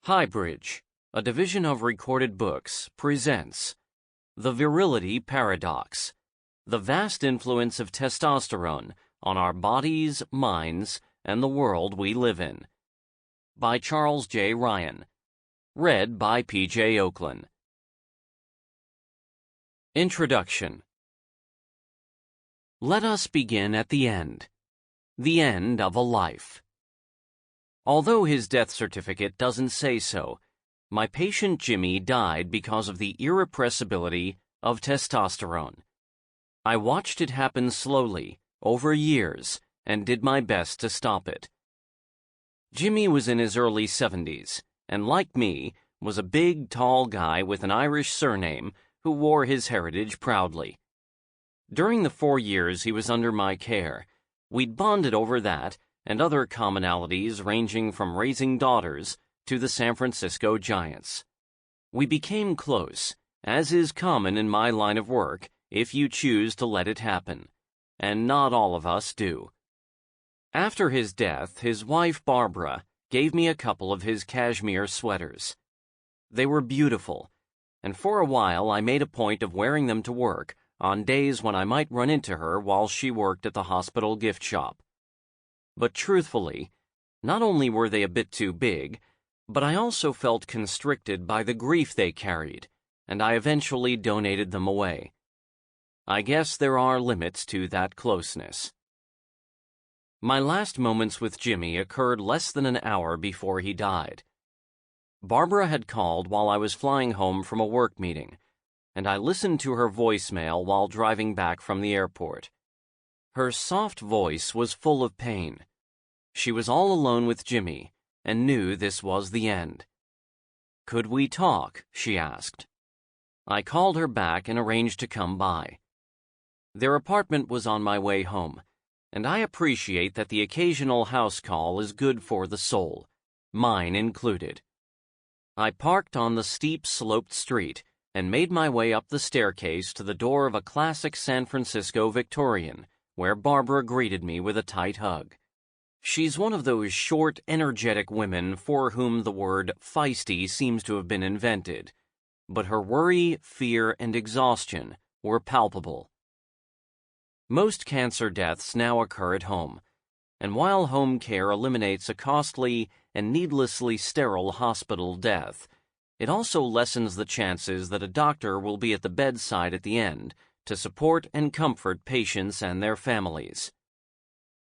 HighBridge, a division of Recorded Books, presents The Virility Paradox, the vast influence of testosterone on our bodies, minds, and the world we live in. By Charles J. Ryan. Read by P.J. Ochlan. Introduction. Let us begin at the end of a life. Although his death certificate doesn't say so, my patient Jimmy died because of the irrepressibility of testosterone. I watched it happen slowly, over years, and did my best to stop it. Jimmy was in his early 70s, and like me, was a big, tall guy with an Irish surname who wore his heritage proudly. During the 4 years he was under my care, we'd bonded over that and other commonalities ranging from raising daughters to the San Francisco Giants. We became close, as is common in my line of work if you choose to let it happen, and not all of us do. After his death, his wife Barbara gave me a couple of his cashmere sweaters. They were beautiful, and for a while I made a point of wearing them to work on days when I might run into her while she worked at the hospital gift shop. But truthfully, not only were they a bit too big, but I also felt constricted by the grief they carried, and I eventually donated them away. I guess there are limits to that closeness. My last moments with Jimmy occurred less than an hour before he died. Barbara had called while I was flying home from a work meeting, and I listened to her voicemail while driving back from the airport. Her soft voice was full of pain. She was all alone with Jimmy and knew this was the end. "Could we talk?" she asked. I called her back and arranged to come by. Their apartment was on my way home, and I appreciate that the occasional house call is good for the soul, mine included. I parked on the steep sloped street and made my way up the staircase to the door of a classic San Francisco Victorian, where Barbara greeted me with a tight hug. She's one of those short, energetic women for whom the word feisty seems to have been invented, but her worry, fear, and exhaustion were palpable. Most cancer deaths now occur at home, and while home care eliminates a costly and needlessly sterile hospital death, it also lessens the chances that a doctor will be at the bedside at the end to support and comfort patients and their families.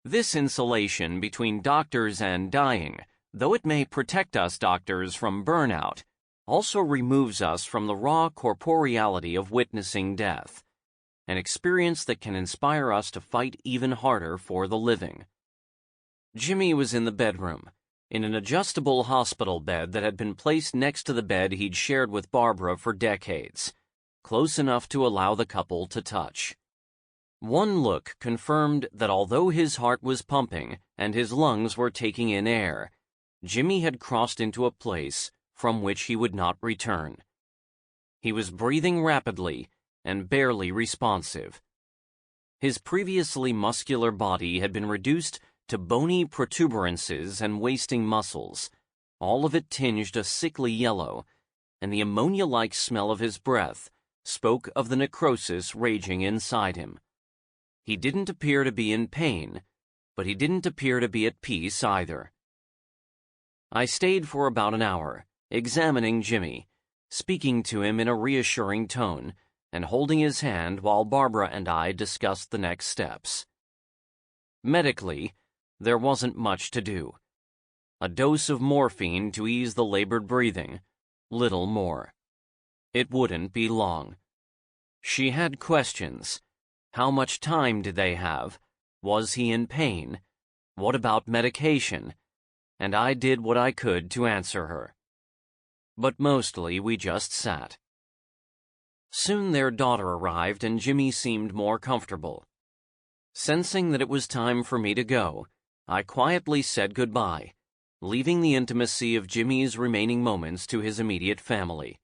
This insulation between doctors and dying, though it may protect us doctors from burnout, also removes us from the raw corporeality of witnessing death, an experience that can inspire us to fight even harder for the living. Jimmy was in the bedroom, in an adjustable hospital bed that had been placed next to the bed he'd shared with Barbara for decades, close enough to allow the couple to touch. One look confirmed that although his heart was pumping and his lungs were taking in air, Jimmy had crossed into a place from which he would not return. He was breathing rapidly and barely responsive. His previously muscular body had been reduced to bony protuberances and wasting muscles, all of it tinged a sickly yellow, and the ammonia-like smell of his breath spoke of the necrosis raging inside him. He didn't appear to be in pain, but he didn't appear to be at peace either. I stayed for about an hour, examining Jimmy, speaking to him in a reassuring tone, and holding his hand while Barbara and I discussed the next steps. Medically, there wasn't much to do. A dose of morphine to ease the labored breathing, little more. It wouldn't be long. She had questions. How much time did they have? Was he in pain? What about medication? And I did what I could to answer her. But mostly we just sat. Soon their daughter arrived and Jimmy seemed more comfortable. Sensing that it was time for me to go, I quietly said goodbye, leaving the intimacy of Jimmy's remaining moments to his immediate family.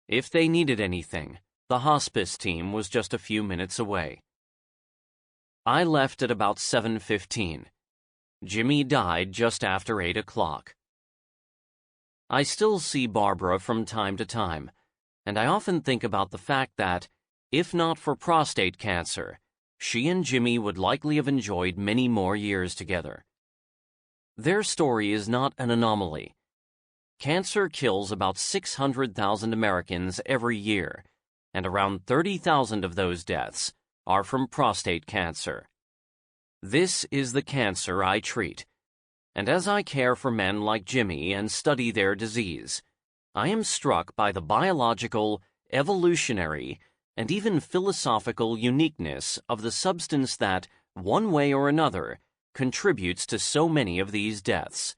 If they needed anything, the hospice team was just a few minutes away. I left at about 7:15. Jimmy died just after 8 o'clock. I still see Barbara from time to time, and I often think about the fact that, if not for prostate cancer, she and Jimmy would likely have enjoyed many more years together. Their story is not an anomaly. Cancer kills about 600,000 Americans every year, and around 30,000 of those deaths are from prostate cancer. This is the cancer I treat, and as I care for men like Jimmy and study their disease, I am struck by the biological, evolutionary, and even philosophical uniqueness of the substance that, one way or another, contributes to so many of these deaths.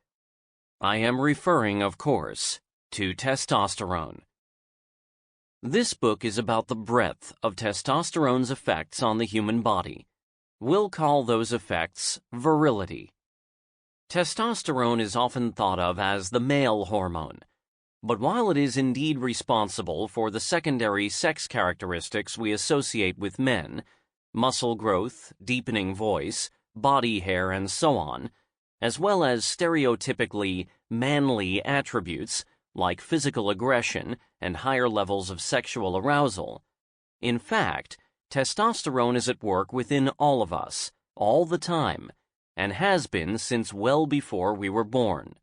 I am referring, of course, to testosterone. This book is about the breadth of testosterone's effects on the human body. We'll call those effects virility. Testosterone is often thought of as the male hormone, but while it is indeed responsible for the secondary sex characteristics we associate with men, muscle growth, deepening voice, body hair, and so on, as well as stereotypically manly attributes like physical aggression and higher levels of sexual arousal. In fact, testosterone is at work within all of us, all the time, and has been since well before we were born.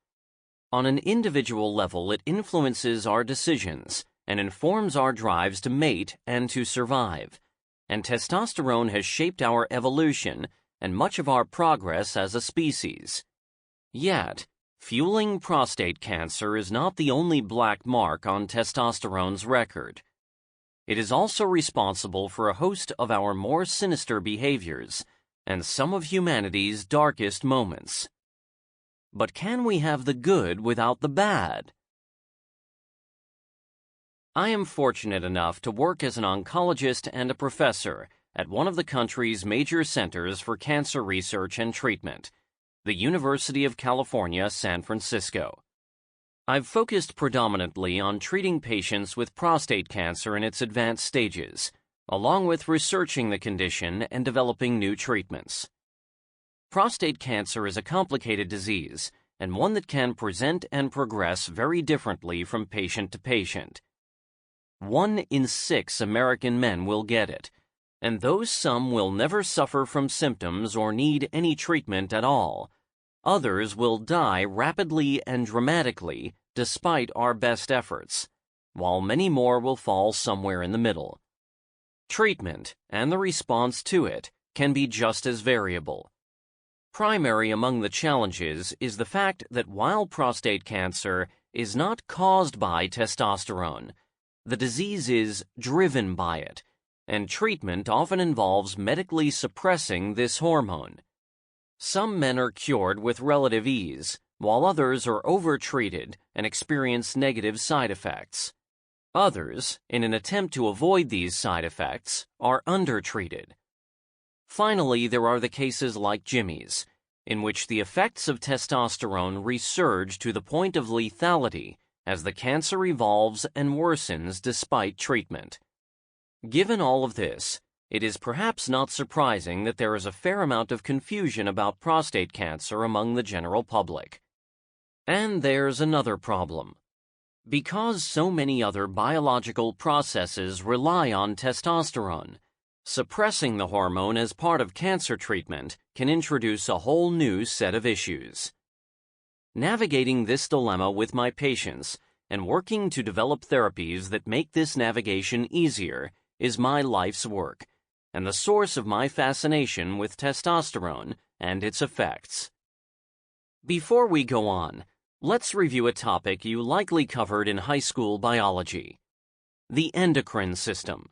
On an individual level, it influences our decisions and informs our drives to mate and to survive, and testosterone has shaped our evolution and much of our progress as a species. Yet, fueling prostate cancer is not the only black mark on testosterone's record. It is also responsible for a host of our more sinister behaviors and some of humanity's darkest moments. But can we have the good without the bad? I am fortunate enough to work as an oncologist and a professor at one of the country's major centers for cancer research and treatment, the University of California, San Francisco. I've focused predominantly on treating patients with prostate cancer in its advanced stages, along with researching the condition and developing new treatments. Prostate cancer is a complicated disease and one that can present and progress very differently from patient to patient. 1 in 6 American men will get it, and though some will never suffer from symptoms or need any treatment at all, others will die rapidly and dramatically despite our best efforts, while many more will fall somewhere in the middle. Treatment and the response to it can be just as variable. Primary among the challenges is the fact that while prostate cancer is not caused by testosterone, the disease is driven by it, and treatment often involves medically suppressing this hormone. Some men are cured with relative ease, while others are overtreated and experience negative side effects. Others, in an attempt to avoid these side effects, are undertreated. Finally, there are the cases like Jimmy's, in which the effects of testosterone resurge to the point of lethality as the cancer evolves and worsens despite treatment. Given all of this, it is perhaps not surprising that there is a fair amount of confusion about prostate cancer among the general public. And there's another problem. Because so many other biological processes rely on testosterone, suppressing the hormone as part of cancer treatment can introduce a whole new set of issues. Navigating this dilemma with my patients and working to develop therapies that make this navigation easier is my life's work, and the source of my fascination with testosterone and its effects. Before we go on, let's review a topic you likely covered in high school biology: the endocrine system.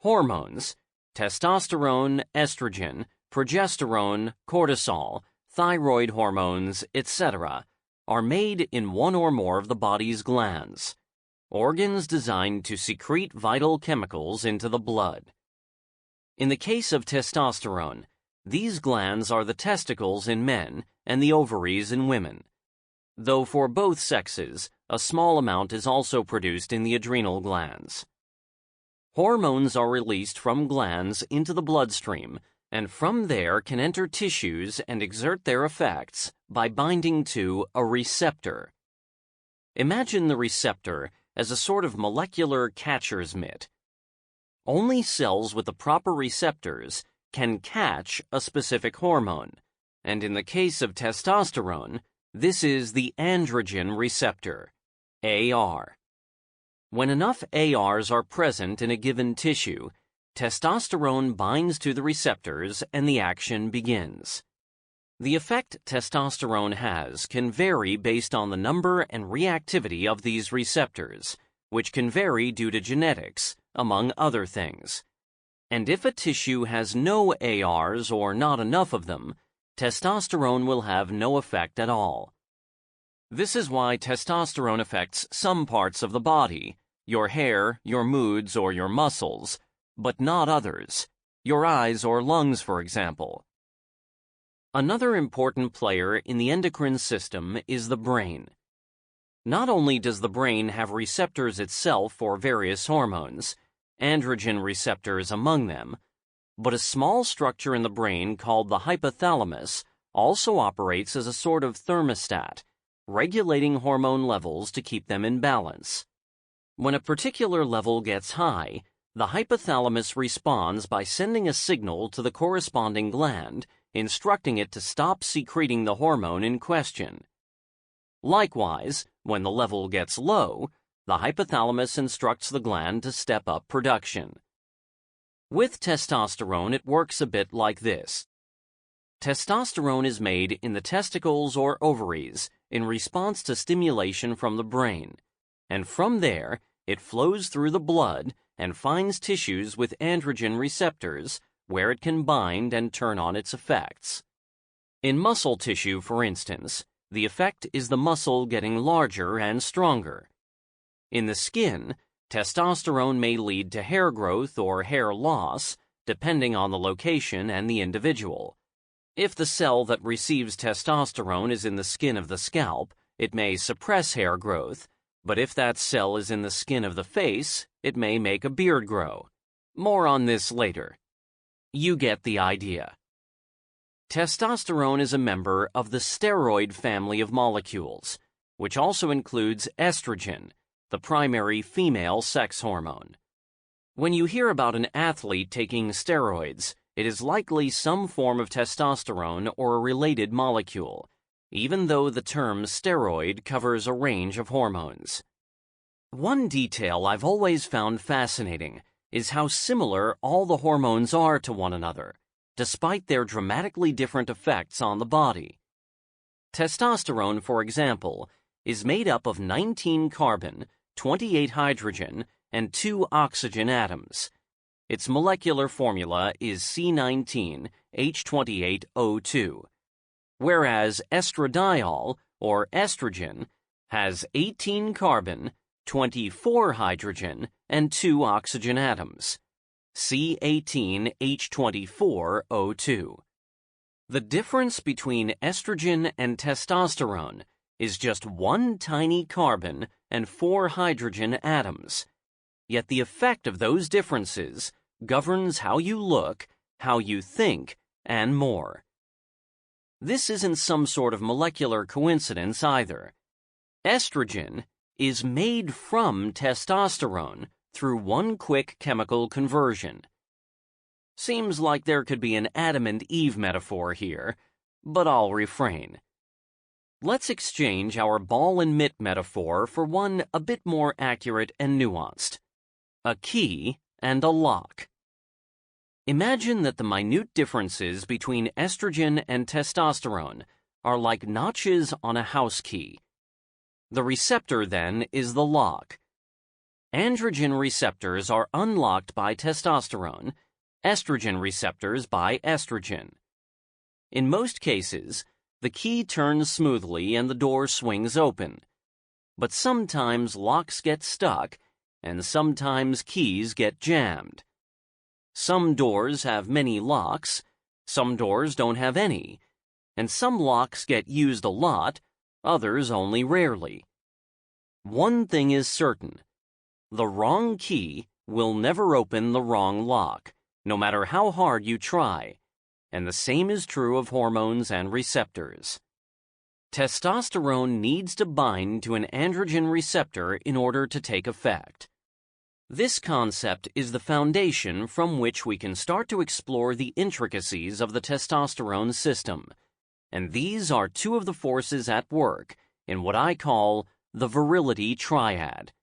Hormones, testosterone, estrogen, progesterone, cortisol, thyroid hormones, etc., are made in one or more of the body's glands, organs designed to secrete vital chemicals into the blood. In the case of testosterone, these glands are the testicles in men and the ovaries in women, though for both sexes, a small amount is also produced in the adrenal glands. Hormones are released from glands into the bloodstream, and from there can enter tissues and exert their effects by binding to a receptor. Imagine the receptor as a sort of molecular catcher's mitt. Only cells with the proper receptors can catch a specific hormone, and in the case of testosterone, this is the androgen receptor, AR. When enough ARs are present in a given tissue, testosterone binds to the receptors and the action begins. The effect testosterone has can vary based on the number and reactivity of these receptors, which can vary due to genetics, among other things. And if a tissue has no ARs or not enough of them, testosterone will have no effect at all. This is why testosterone affects some parts of the body, your hair, your moods, or your muscles, but not others, your eyes or lungs, for example. Another important player in the endocrine system is the brain. Not only does the brain have receptors itself for various hormones, androgen receptors among them, but a small structure in the brain called the hypothalamus also operates as a sort of thermostat, regulating hormone levels to keep them in balance. When a particular level gets high, the hypothalamus responds by sending a signal to the corresponding gland, instructing it to stop secreting the hormone in question. Likewise, when the level gets low, the hypothalamus instructs the gland to step up production. With testosterone, it works a bit like this. Testosterone is made in the testicles or ovaries in response to stimulation from the brain, and from there, it flows through the blood and finds tissues with androgen receptors where it can bind and turn on its effects. In muscle tissue, for instance, the effect is the muscle getting larger and stronger. In the skin, testosterone may lead to hair growth or hair loss, depending on the location and the individual. If the cell that receives testosterone is in the skin of the scalp, it may suppress hair growth, but if that cell is in the skin of the face, it may make a beard grow. More on this later. You get the idea. Testosterone is a member of the steroid family of molecules, which also includes estrogen, the primary female sex hormone. When you hear about an athlete taking steroids, it is likely some form of testosterone or a related molecule, even though the term steroid covers a range of hormones. One detail I've always found fascinating is how similar all the hormones are to one another, despite their dramatically different effects on the body. Testosterone, for example, is made up of 19 carbon, 28 hydrogen, and 2 oxygen atoms. Its molecular formula is C19H28O2, whereas estradiol, or estrogen, has 18 carbon, 24 hydrogen, and 2 oxygen atoms, C18H24O2. The difference between estrogen and testosterone is just 1 tiny carbon and 4 hydrogen atoms, yet the effect of those differences governs how you look, how you think, and more. This isn't some sort of molecular coincidence either. Estrogen is made from testosterone through one quick chemical conversion. Seems like there could be an Adam and Eve metaphor here, but I'll refrain. Let's exchange our ball and mitt metaphor for one a bit more accurate and nuanced. A key and a lock. Imagine that the minute differences between estrogen and testosterone are like notches on a house key. The receptor, then, is the lock. Androgen receptors are unlocked by testosterone, estrogen receptors by estrogen. In most cases, the key turns smoothly and the door swings open. But sometimes locks get stuck, and sometimes keys get jammed. Some doors have many locks, some doors don't have any, and some locks get used a lot, others only rarely. One thing is certain. The wrong key will never open the wrong lock, no matter how hard you try, and the same is true of hormones and receptors. Testosterone needs to bind to an androgen receptor in order to take effect. This concept is the foundation from which we can start to explore the intricacies of the testosterone system, and these are two of the forces at work in what I call the virility triad.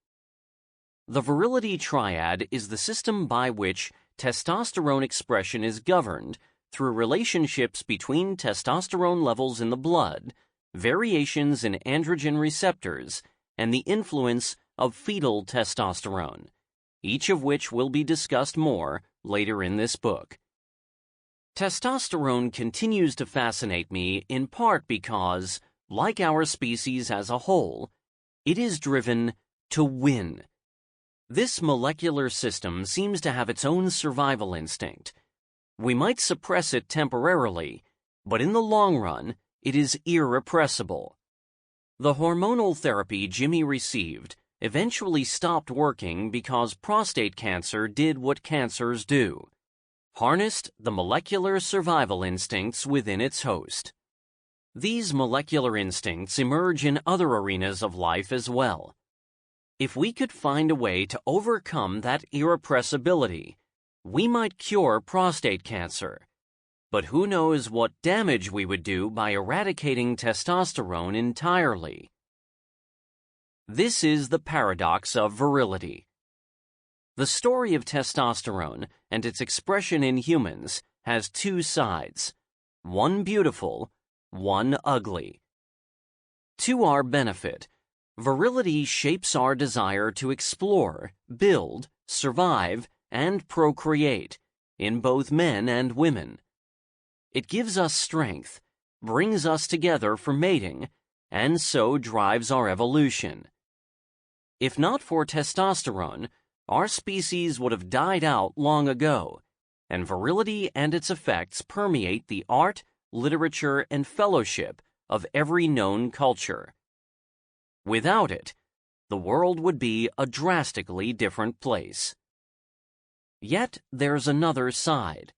The virility triad is the system by which testosterone expression is governed through relationships between testosterone levels in the blood, variations in androgen receptors, and the influence of fetal testosterone, each of which will be discussed more later in this book. Testosterone continues to fascinate me in part because, like our species as a whole, it is driven to win. This molecular system seems to have its own survival instinct. We might suppress it temporarily, but in the long run, it is irrepressible. The hormonal therapy Jimmy received eventually stopped working because prostate cancer did what cancers do: harnessed the molecular survival instincts within its host. These molecular instincts emerge in other arenas of life as well. If we could find a way to overcome that irrepressibility, we might cure prostate cancer. But who knows what damage we would do by eradicating testosterone entirely. This is the paradox of virility. The story of testosterone and its expression in humans has two sides, one beautiful, one ugly. To our benefit, virility shapes our desire to explore, build, survive, and procreate in both men and women. It gives us strength, brings us together for mating, and so drives our evolution. If not for testosterone, our species would have died out long ago, and virility and its effects permeate the art, literature, and fellowship of every known culture. Without it, the world would be a drastically different place. Yet there's another side.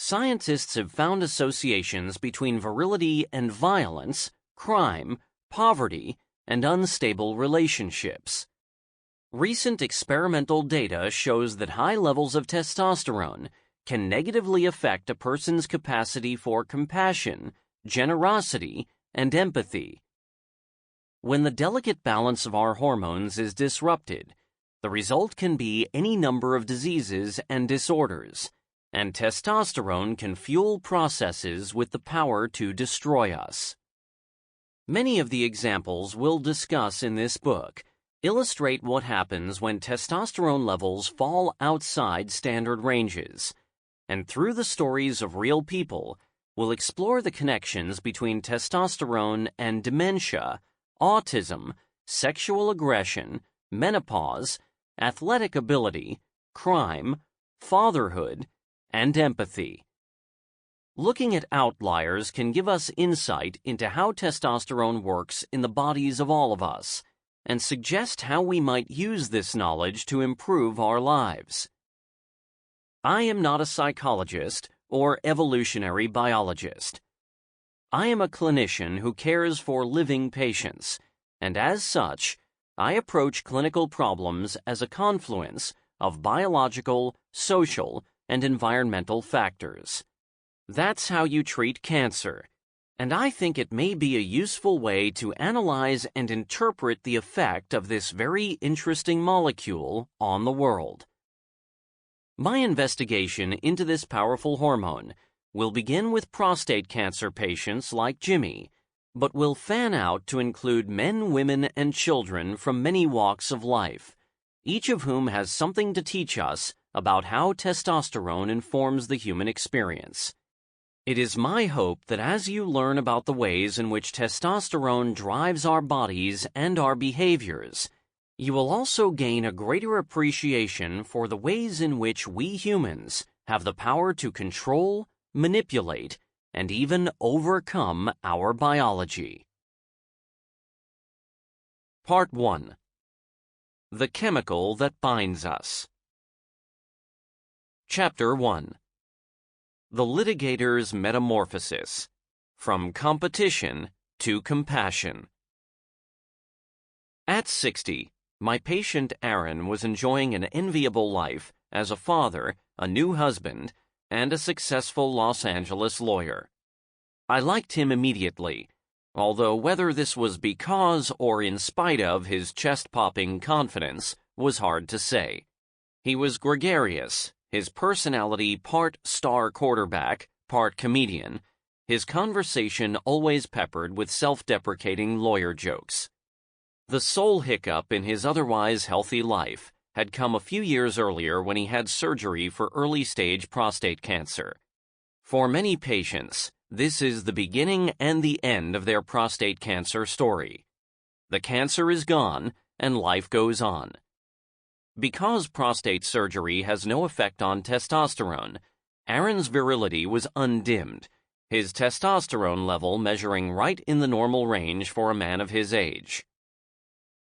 Scientists have found associations between virility and violence, crime, poverty, and unstable relationships. Recent experimental data shows that high levels of testosterone can negatively affect a person's capacity for compassion, generosity, and empathy. When the delicate balance of our hormones is disrupted, the result can be any number of diseases and disorders, and testosterone can fuel processes with the power to destroy us. Many of the examples we'll discuss in this book illustrate what happens when testosterone levels fall outside standard ranges, and through the stories of real people, we'll explore the connections between testosterone and dementia, autism, sexual aggression, menopause, athletic ability, crime, fatherhood, and empathy. Looking at outliers can give us insight into how testosterone works in the bodies of all of us, and suggest how we might use this knowledge to improve our lives. I am not a psychologist or evolutionary biologist. I am a clinician who cares for living patients, and as such, I approach clinical problems as a confluence of biological, social, and environmental factors. That's how you treat cancer, and I think it may be a useful way to analyze and interpret the effect of this very interesting molecule on the world. My investigation into this powerful hormone will begin with prostate cancer patients like Jimmy, but will fan out to include men, women, and children from many walks of life, each of whom has something to teach us about how testosterone informs the human experience. It is my hope that as you learn about the ways in which testosterone drives our bodies and our behaviors, you will also gain a greater appreciation for the ways in which we humans have the power to control, manipulate, and even overcome our biology. Part 1. The Chemical That Binds Us. Chapter 1. The Litigator's Metamorphosis, From Competition to compassion. At 60, my patient Aaron was enjoying an enviable life as a father, a new husband, and a successful Los Angeles lawyer. I liked him immediately, although whether this was because or in spite of his chest-popping confidence was hard to say. He was gregarious, his personality part star quarterback, part comedian, his conversation always peppered with self-deprecating lawyer jokes. The sole hiccup in his otherwise healthy life had come a few years earlier when he had surgery for early-stage prostate cancer. For many patients, this is the beginning and the end of their prostate cancer story. The cancer is gone, and life goes on. Because prostate surgery has no effect on testosterone, Aaron's virility was undimmed, his testosterone level measuring right in the normal range for a man of his age.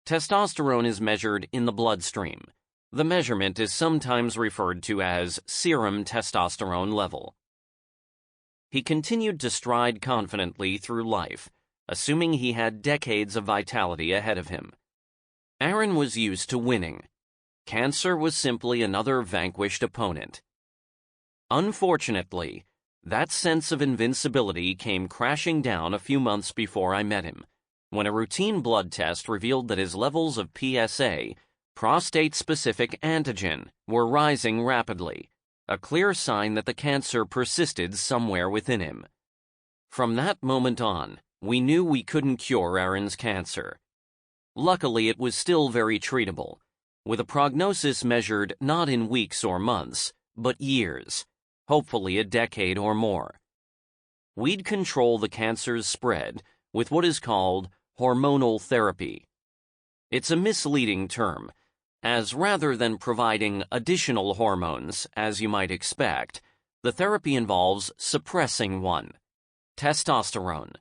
Testosterone is measured in the bloodstream. The measurement is sometimes referred to as serum testosterone level. He continued to stride confidently through life, assuming he had decades of vitality ahead of him. Aaron was used to winning. Cancer was simply another vanquished opponent. Unfortunately, that sense of invincibility came crashing down a few months before I met him, when a routine blood test revealed that his levels of PSA, prostate-specific antigen, were rising rapidly, a clear sign that the cancer persisted somewhere within him. From that moment on, we knew we couldn't cure Aaron's cancer. Luckily, it was still very treatable, with a prognosis measured not in weeks or months, but years, hopefully a decade or more. We'd control the cancer's spread with what is called hormonal therapy. It's a misleading term, as rather than providing additional hormones, as you might expect, the therapy involves suppressing one, testosterone.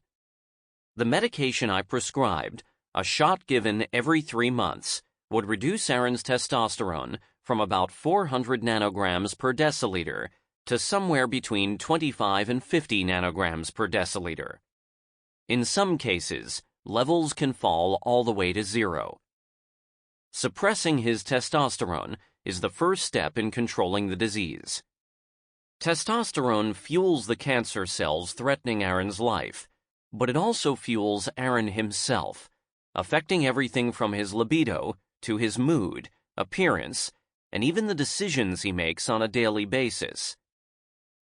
The medication I prescribed, a shot given every 3 months, would reduce Aaron's testosterone from about 400 nanograms per deciliter to somewhere between 25 and 50 nanograms per deciliter. In some cases, levels can fall all the way to 0. Suppressing his testosterone is the first step in controlling the disease. Testosterone fuels the cancer cells threatening Aaron's life, but it also fuels Aaron himself, affecting everything from his libido to his mood, appearance, and even the decisions he makes on a daily basis.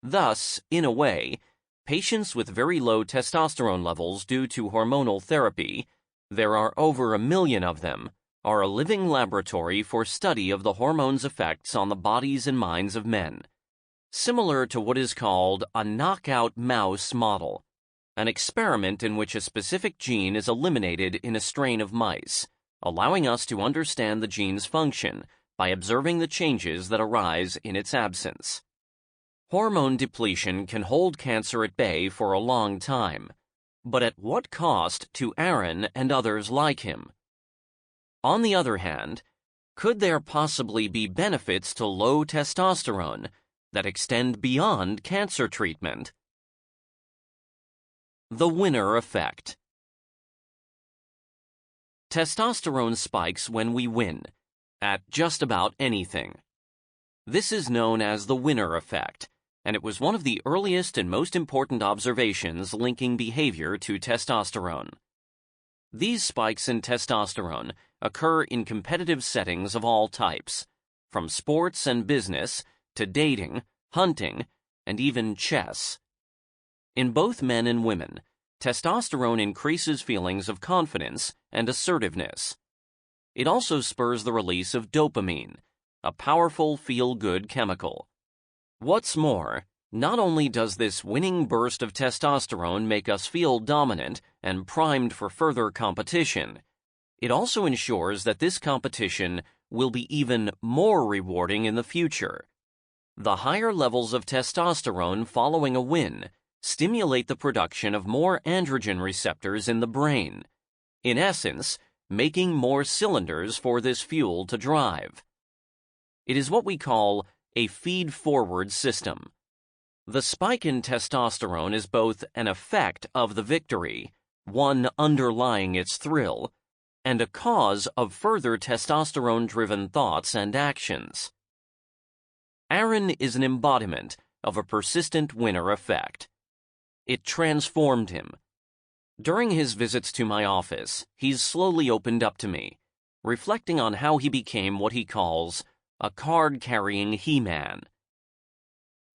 Thus, in a way, patients with very low testosterone levels due to hormonal therapy, there are over 1 million of them, are a living laboratory for study of the hormone's effects on the bodies and minds of men, similar to what is called a knockout mouse model, an experiment in which a specific gene is eliminated in a strain of mice, allowing us to understand the gene's function by observing the changes that arise in its absence. Hormone depletion can hold cancer at bay for a long time, but at what cost to Aaron and others like him? On the other hand, could there possibly be benefits to low testosterone that extend beyond cancer treatment? The winner effect. Testosterone spikes when we win, at just about anything. This is known as the winner effect, and it was one of the earliest and most important observations linking behavior to testosterone. These spikes in testosterone occur in competitive settings of all types, from sports and business to dating, hunting, and even chess. In both men and women, testosterone increases feelings of confidence and assertiveness. It also spurs the release of dopamine, a powerful feel-good chemical. What's more, not only does this winning burst of testosterone make us feel dominant and primed for further competition, it also ensures that this competition will be even more rewarding in the future. The higher levels of testosterone following a win stimulate the production of more androgen receptors in the brain, in essence, making more cylinders for this fuel to drive. It is what we call a feed-forward system. The spike in testosterone is both an effect of the victory, one underlying its thrill, and a cause of further testosterone-driven thoughts and actions. Aaron is an embodiment of a persistent winner effect. It transformed him. During his visits to my office, he's slowly opened up to me, reflecting on how he became what he calls a card-carrying he-man.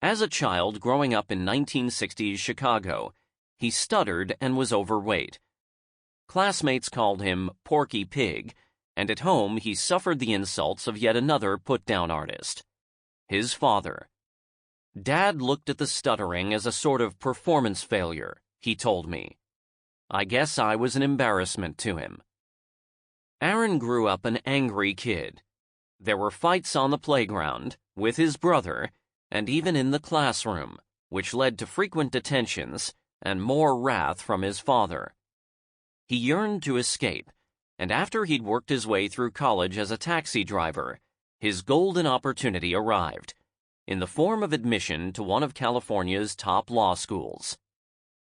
As a child growing up in 1960s Chicago, he stuttered and was overweight. Classmates called him Porky Pig, and at home he suffered the insults of yet another put-down artist, his father. Dad looked at the stuttering as a sort of performance failure, he told me. I guess I was an embarrassment to him. Aaron grew up an angry kid. There were fights on the playground, with his brother, and even in the classroom, which led to frequent detentions and more wrath from his father. He yearned to escape, and after he'd worked his way through college as a taxi driver, his golden opportunity arrived, in the form of admission to one of California's top law schools.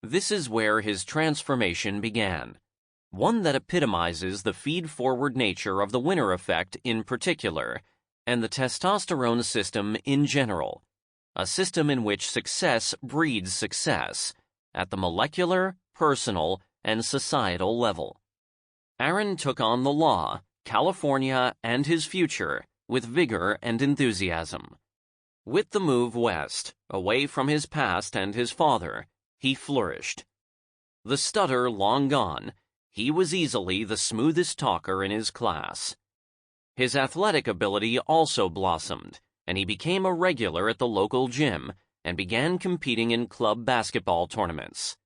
This is where his transformation began, one that epitomizes the feed-forward nature of the winner effect in particular, and the testosterone system in general, a system in which success breeds success, at the molecular, personal, and societal level. Aaron took on the law, California, and his future with vigor and enthusiasm. With the move west, away from his past and his father, he flourished. The stutter long gone, he was easily the smoothest talker in his class. His athletic ability also blossomed, and he became a regular at the local gym and began competing in club basketball tournaments.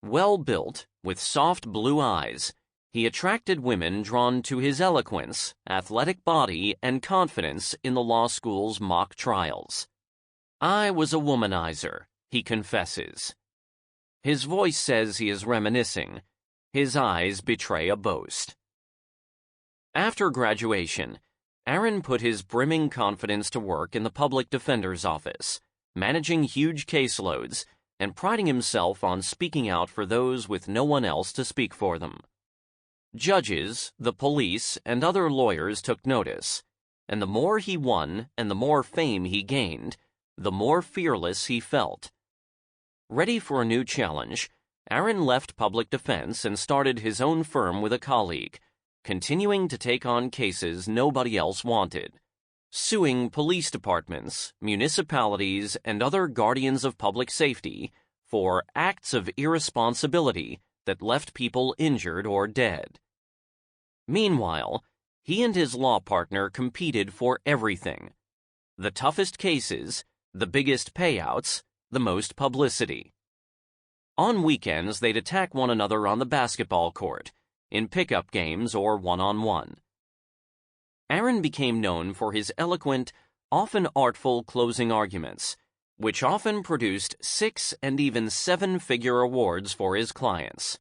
Well-built, with soft blue eyes, he attracted women drawn to his eloquence, athletic body, and confidence in the law school's mock trials. I was a womanizer, he confesses. His voice says he is reminiscing. His eyes betray a boast. After graduation, Aaron put his brimming confidence to work in the public defender's office, managing huge caseloads and priding himself on speaking out for those with no one else to speak for them. Judges, the police, and other lawyers took notice, and the more he won and the more fame he gained, the more fearless he felt. Ready for a new challenge, Aaron left public defense and started his own firm with a colleague, continuing to take on cases nobody else wanted, suing police departments, municipalities, and other guardians of public safety for acts of irresponsibility that left people injured or dead. Meanwhile, he and his law partner competed for everything: the toughest cases, the biggest payouts, the most publicity. On weekends, they'd attack one another on the basketball court, in pickup games or one-on-one. Aaron became known for his eloquent, often artful closing arguments, which often produced 6- and even 7-figure awards for his clients.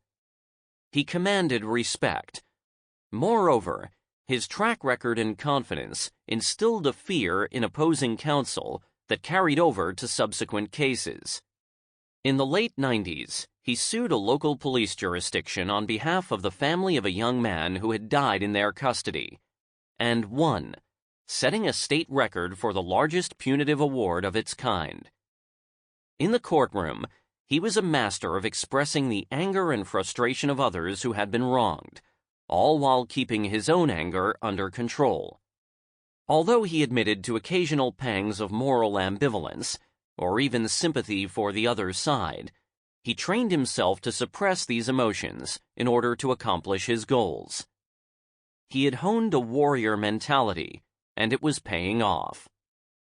He commanded respect. Moreover, his track record and confidence instilled a fear in opposing counsel that carried over to subsequent cases. In the late 90s, he sued a local police jurisdiction on behalf of the family of a young man who had died in their custody, and won, setting a state record for the largest punitive award of its kind. In the courtroom, he was a master of expressing the anger and frustration of others who had been wronged, all while keeping his own anger under control. Although he admitted to occasional pangs of moral ambivalence, or even sympathy for the other side, he trained himself to suppress these emotions in order to accomplish his goals. He had honed a warrior mentality, and it was paying off.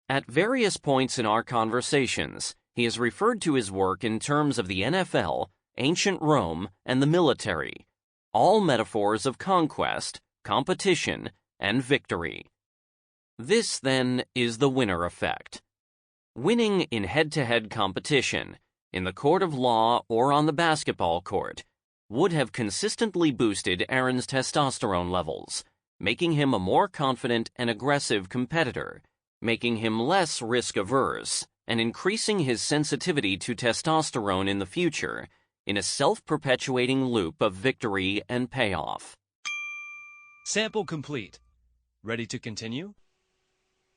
At various points in our conversations, he has referred to his work in terms of the NFL, ancient Rome, and the military, all metaphors of conquest, competition, and victory. This, then, is the winner effect. Winning in head-to-head competition, in the court of law or on the basketball court, would have consistently boosted Aaron's testosterone levels, making him a more confident and aggressive competitor, making him less risk-averse, and increasing his sensitivity to testosterone in the future, in a self-perpetuating loop of victory and payoff. Sample complete. Ready to continue?